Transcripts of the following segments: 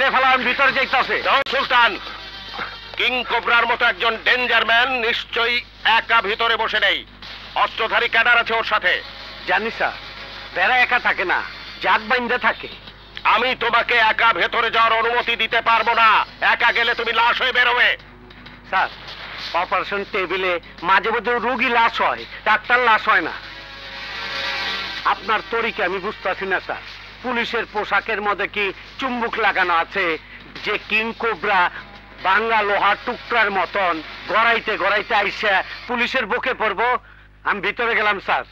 গিরে ফেলান, ভিতরে যাইতাছে। সুলতান, কিং কোবরার মতো একজন ডেঞ্জার ম্যান নিশ্চয়ই একা ভিতরে বসে নেই। অস্ত্রধারী ক্যাডার আছে ওর সাথে। জানি স্যার, বেড়া একা থাকে না, জাগ বাইন্দে থাকে। আমি তোমাকে একা ভেতরে যাওয়ার অনুমতি দিতে পারবো না। একা গেলে তুমি লাশ হয়ে বেরোবে। স্যার, অপারেশন টেবিলে মাঝে মধ্যে রোগী লাশ হয়, ডাক্তার লাশ হয় না। আপনার তরিকে আমি বুঝতেছি না স্যার। পুলিশের পোশাকের মধ্যে কি চুম্বক লাগানো আছে যে কিং কোবরা বাংলা লোহার টুকরার মতন গড়াইতে গড়াইতে আইসা পুলিশের বুকে পড়বো? আমি ভিতরে গেলাম স্যার।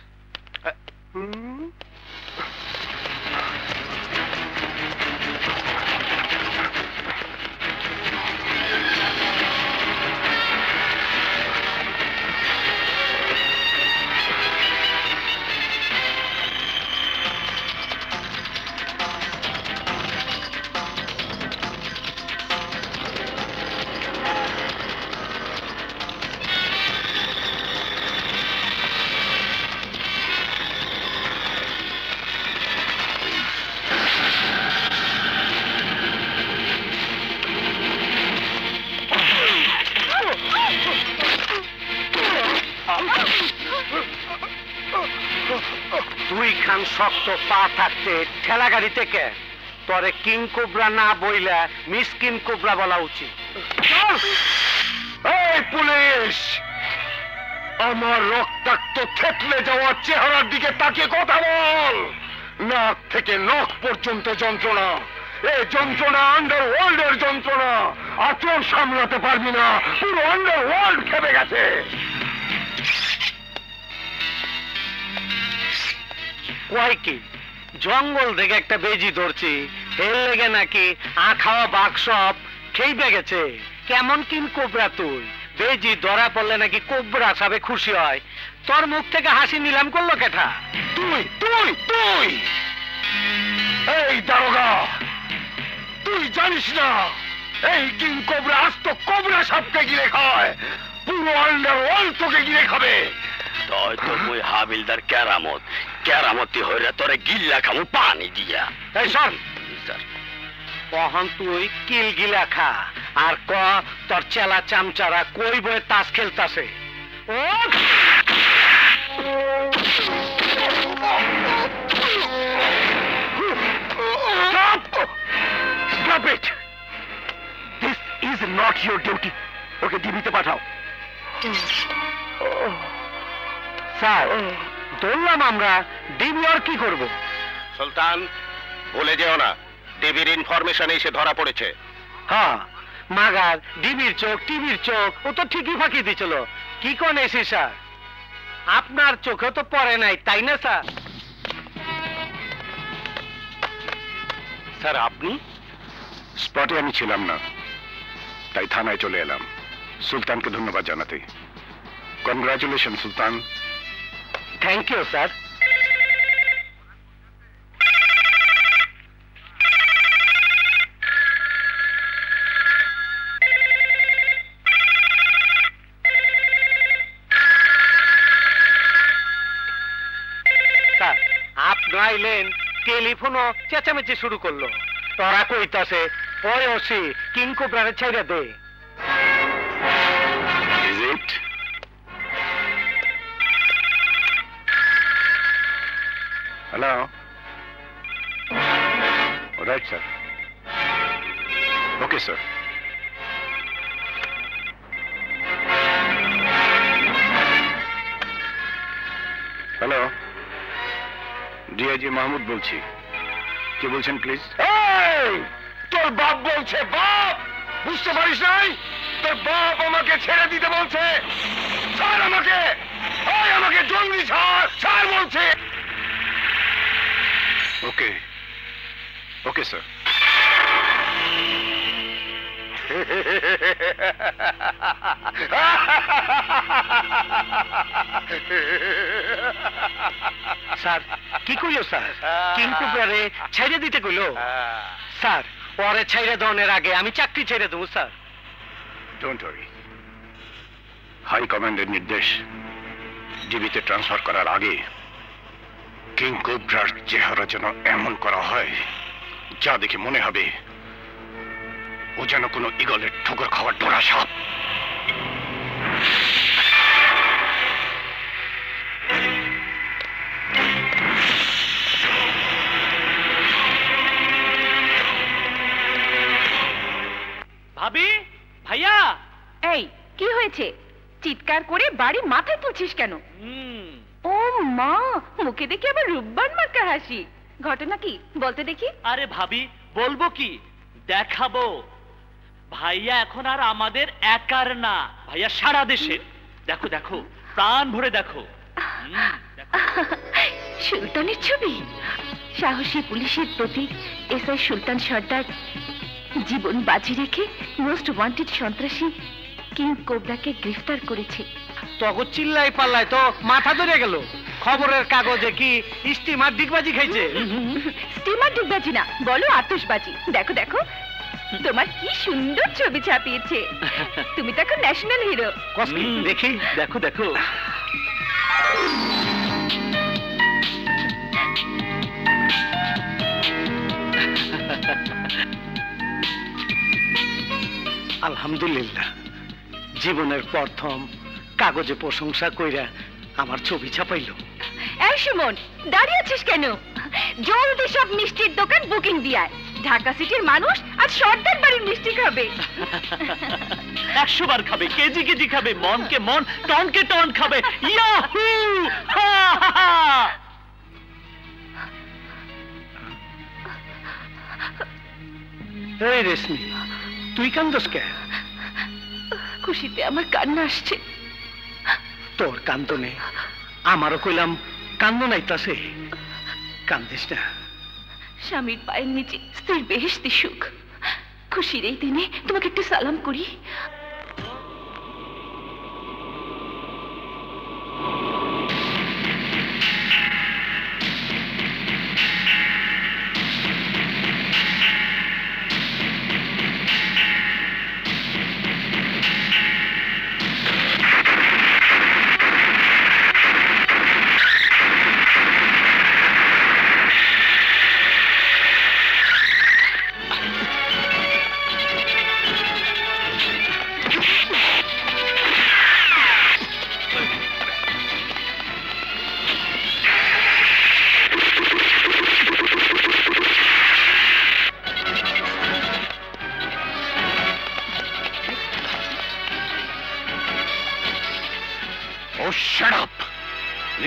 তুই খান শক্ত পা থাকতে ঠেলা গাড়ি থেকে তোরে কিং কোবরা না বইলা মিস কিং কোবরা বলা উচিত। এই পুলিশ, আমার রক্তাক্ত থেতলে যাওয়ার চেহারার দিকে তাকিয়ে কথা বল। নাক থেকে নখ পর্যন্ত যন্ত্রণা। এই যন্ত্রণা আন্ডারওয়ার্ল্ডের যন্ত্রণা। আচর সামলাতে পারবি না, পুরো আন্ডারওয়ার্ল্ড খেপে গেছে। কয় কি জঙ্গল থেকে একটা বেজি ধরছি, এর লেগে নাকি খাওয়া বাঘ সব খেয়ে গেছে। কেমন কিং কোবরা তুই? বেজি ধরা পড়লে নাকি কোবরা সাবে খুশি হয়। তোর মুখ থেকে হাসি নিলাম করলো কেঠা? তুই তুই তুই এই দারোগা, তুই জানিস না এই কিং কোবরা আজ তো কোবরা সাপকে গিলে খায়। পুরো আন্ডারওয়ার্ল্ড তোকে গিলে খাবে। তাই তো মুই হাবিলদার কেরামত কেরামতি হইরে তোরে গিল্লা খামু পানি দিয়া। এই শোন, কখন তুই কিল গিলা খা আর ক তোর চেলা চামচারা কই বয়ে তাস খেলতাছে। Stop it! This is not your duty. ওকে ডিবিতে পাঠাও। স্যার, ধরলাম আমরা, ডিবি আর কি করব? সুলতান, ভুলে যেও না টিভির ইনফরমেশন এসে ধরা পড়েছে। হ্যাঁ, মাগার ডিবির চোখ টিভির চোখ ও তো ঠিকই ফাঁকি দিছিল। কি কোন এসি স্যার? আপনার চোখে তো পড়ে নাই, তাই না স্যার? স্যার, আপনি? স্পটে আমি ছিলাম না, তাই থানায় চলে এলাম সুলতানকে ধন্যবাদ জানাতে। Congratulation Sultan. Thank you sir. Sir, আপনি আইলেন, টেলিফোনও চেঁচামেচি শুরু করলো। তোরা কইতাছে পরে ওসি কিং কোবরারে ছাইরা দে। Is it? Hello? All right, sir. Okay, sir. Hello, DIG Mahmud বলছি। কি বলছেন প্লিজ? তোর বাপ বলছে। বাপ বুঝতে পারিস নাই? তোর বাপ আমাকে ছেড়ে দিতে বলছে। ছাড় আমাকে, আমাকে জলদি ছাড়, ছাড় বলছে। ওকে ওকে স্যার। স্যার, কি কইলো স্যার? কিং কোবরারে ছাইরে দিতে কইলো? স্যার, পরে ছাইরে দেওয়ার আগে আমি চাকরি ছেড়ে দেবো স্যার। ডোন্ট ওয়ারি, হাই কমান্ডের নির্দেশ ডিবিতে ট্রান্সফার করার আগে কিং কোবরার চেহারা যেন এমন করা হয় যা দেখে মনে হবে ও যেন কোনো ঈগলের ঠোকর খাওয়ার ডোরা সাপ। ভাবি, ভাইয়া। এই কি হয়েছে? চিৎকার করে বাড়ি মাথায় তুলছিস কেন? ও মা, মুখে দেখে আবার রূপবান মার্কা হাসি। ঘটনা কি বলতে দেখি। আরে ভাবি, বলবো কি, দেখাবো। ভাইয়া এখন আর আমাদের একার না, ভাইয়া সারা দেশের। দেখো দেখো, প্রাণ ভরে দেখো। সুলতানের ছবি। সাহসী পুলিশের প্রতীক এসআই সুলতান সর্দার জীবন বাজি রেখে মোস্ট ওয়ান্টেড সন্ত্রাসী কিং কোবরাকে গ্রেফতার করেছে। তখন চিল্লাই পাল্লাই তো মাথা ধরে গেল। খবরের কাগজে কি স্টিমার ডিগবাজি খাইছে? স্টিমার ডিগবাজি না, বলো আতশবাজি। দেখো দেখো, তোমার কি সুন্দর ছবি ছাপিয়েছে। তুমি তো এখন ন্যাশনাল হিরো। দেখি, দেখো দেখো। আলহামদুলিল্লাহ, জীবনের প্রথম কাগজে প্রশংসা কইরা আমার ছবি ছাপাইল। এই সুমন, দাঁড়িয়ে আছিস কেন? জলদি সব মিষ্টির দোকান বুকিং দিয়ায়। ঢাকা সিটির মানুষ আজ সর্দার বাড়ির মিষ্টি খাবে। 100 বার খাবে, কেজি কেজি খাবে, মনকে মন, টনকে টন খাবে। ইয়াহু! হা, হা, হা। এই রেশমি, তুই কান্দস কে? খুশিতে আমার কান্না আসছে। তোর কান্দনে আমারও কইলাম কান্দ নাইতাছে। কান্দিস না। স্বামীর পায়ের নিচে স্ত্রীর বেহেশতি সুখ। খুশির এই দিনে তোমাকে একটু সালাম করি।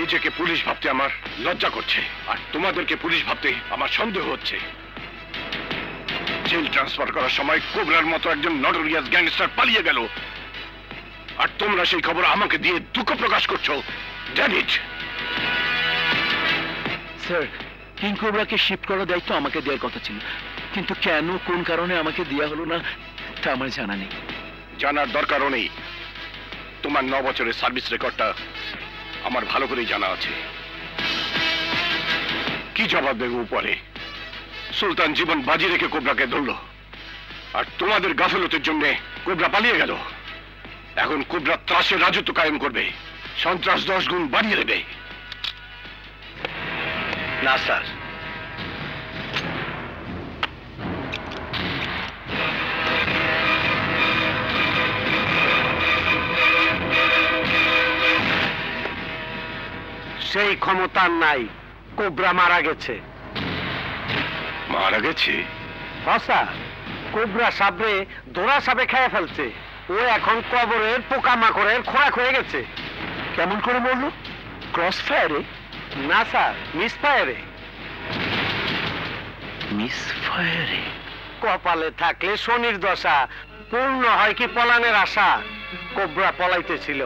নিজেকে পুলিশ ভাবতে আমার লজ্জা করছে, আর তোমাদেরকে পুলিশ ভাবতে আমার সন্দেহ হচ্ছে। জেল ট্রান্সফার করার সময় কোবরার মতো একজন নটোরিয়াস গ্যাংস্টার পালিয়ে গেল, আর তোমরা সেই খবর আমাকে দিয়ে দুঃখ প্রকাশ করছো। Damn it! স্যার, কিং কোবরাকে শিফট করার দায়িত্ব আমাকে দেওয়ার কথা ছিল, কিন্তু কেন, কোন কারণে আমাকে দেয়া হলো না তা আমার জানা নেই। জানার দরকারও নেই। তোমার 9 বছরের সার্ভিস রেকর্ডটা আমার ভালো করেই জানা আছে। কি জবাব দেব উপরে? সুলতান জীবন বাজি রেখে কোবরাকে ধরল, আর তোমাদের গাফিলতির জন্য কোবরা পালিয়ে গেল। এখন কোবরা ত্রাসের রাজত্ব কায়েম করবে, সন্ত্রাস 10 গুণ বাড়িয়ে দেবে। না স্যার, সেই ক্ষমতা নাই। কোবরা মারা গেছে। মারা গেছে? স্যার, কোবরা সাবরে ধরা সাবে খেয়ে ফেলছে। ও এখন কবরের পোকামাকড়ের খোরাক হয়ে গেছে। কেমন করে বললো? ক্রস ফায়ারে? না স্যার, মিস ফায়ারে। মিস ফায়ারে? কপালে থাকলে শনির দশা, পূর্ণ হয় কি পলানের আশা। কোবরা পলাইতেছিল।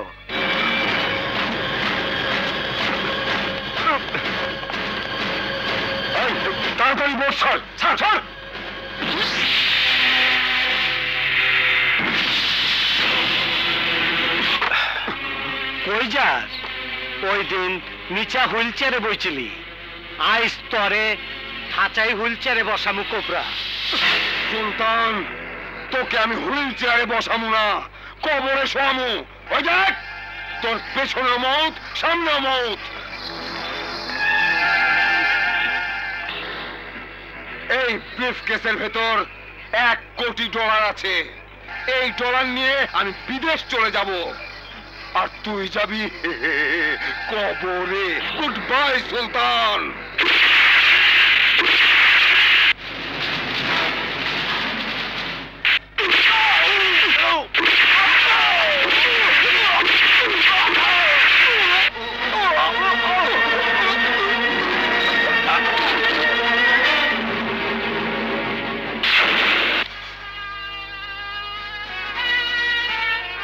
তাড়াতাড়ি বোর্ড ছাড়, ছাড়, ছাড়! কই যাস? ওই দিন নিচা হুইল চেয়ারে বইছিলি, আই স্তরে খাঁচাই হুইল চেয়ারে বসামু কোবরা। সুলতান, তোকে আমি হুইল চেয়ারে বসামু না, কবরে শোয়ামু। ওই দেখ, তোর পেছনে মৌত, সামনে মৌত। এই ব্রিফ কেসের ভেতর $1 কোটি আছে। এই ডলার নিয়ে আমি বিদেশ চলে যাব, আর তুই যাবি কবরে। গুড বাই সুলতান।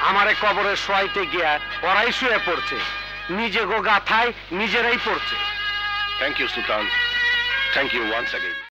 আমারে কবরে শোয়াইতে গিয়া ওরাই শুয়ে পড়ছে, নিজে গো গাথায় নিজেরাই পড়ছে। Thank you Sultan, thank you once again.